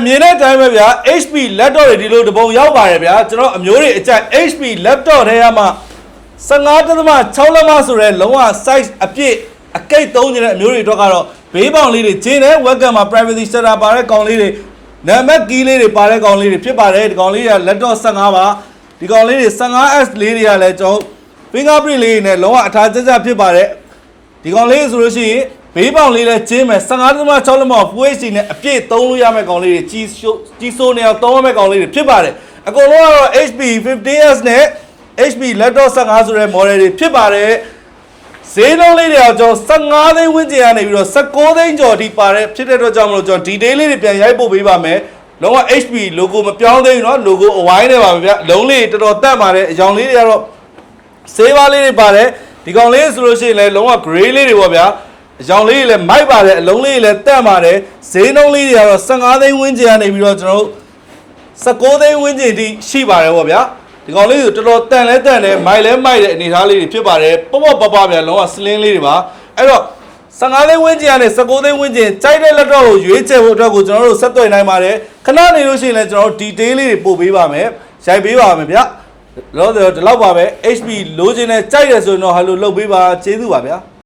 မြင်တဲ့အတိုင်းပဲဗျာ HP laptop တွေဒီလိုတပုံရောက်ပါတယ်ဗျာကျွန်တော်အမျိုးတွေအကြိုက် HP laptop ထဲမှာ15.6 လက်မဆိုရဲလုံးဝ size အပြည့်အကိတ်သုံးနေတဲ့အမျိုးတွေအတွက်ကတော့ဘေးပေါင်လေးတွေကျင်းတဲ့ webcam မှာ privacy setter ပါတဲ့ကောင်လေးတွေနာမည် key လေးတွေပါတဲ့ကောင်လေးတွေဖြစ်ပါတယ်ဒီကောင်လေးက laptop 15ပါဒီကောင်လေးတွေ 15S လေးတွေကလည်းကျွန်တော် fingerprint လေးနဲ့လုံးဝအထာကျကျဖြစ်ပါတယ်ဒီကောင်လေးဆိုလို့ရှိရင်ဘေးပေါင်လေးလည်းကျင်းမယ် 15.6 လက်မ Full HD နဲ့အပြည့်သုံးလို့ရမယ့်ကောင်လေးတွေကြီးစိုးနေအောင်သုံးရမယ့်ကောင်လေးတွေဖြစ်ပါတယ်အကုန်လုံးကတော့ HP 15S နဲ့ HP laptop 15ဆိုတဲ့ model တွေဖြစ်ပါတယ်ဈေးနှုန်းလေးတွေကျွန်တော်15သိန်းဝန်းကျင်ကနေပြီးတော့19သိန်းကျော်ထိပါတယ်ဖြစ်တဲ့အတွက်ကြောင့်မလို့ကျွန်တော် detail လေးတွေပြန်ရိုက်ပို့ပေးပါမယ်လုံးဝ HP logo မပြောင်းသေးဘူးเนาะ logo အဝိုင်းနေပါပဲဗျလုံးလေးတော်တော်တက်ပါတယ်အကြောင်းလေးတွေကတော့ဆေးပါးလေးတွေပါတယ်ဒီကောင်လေးဆိုလို့ရှိရင်လည်းလုံးဝ gray လေးတွေပေါ့ဗျာအကြောင်းလေးတွေလည်းမိုက်ပါတယ်အလုံးလေးတွေလည်းတက်ပါတယ်ဈေးနှုန်းလေးတွေကတော့15သိန်းဝန်းကျင်ကနေပြီးတော့ကျွန်တော်19သိန်းဝန်းကျင်ထိရှိပါတယ်ပေါ့ဗျာဒီကောင်လေးဆိုတော်တော်တန်လဲတန်တယ်မိုက်လဲမိုက်တဲ့အနေအထားလေးတွေဖြစ်ပါတယ်ပေါ့ပေါ့ပပဗျာလုံးဝ slim လေးတွေပါအဲ့တော့15သိန်းဝန်းကျင်ကနေ19သိန်းဝန်းကျင်ကြိုက်တဲ့လက်တော့ကိုရွေးချယ်ဖို့အတွက်ကိုကျွန်တော်တို့ဆက်သွယ်နိုင်ပါတယ်ခဏနေလို့ရှိရင်လည်းကျွန်တော်တို့ detail လေးတွေပို့ပေးပါမယ်ရိုက်ပေးပါမယ်ဗျာတော့ဒီလောက်ပါပဲ HP လိုချင်တဲ့ကြိုက်ရဆိုရင်တော့ဟယ်လိုလုပ်ပေးပါကျေးဇူးပါဗျာ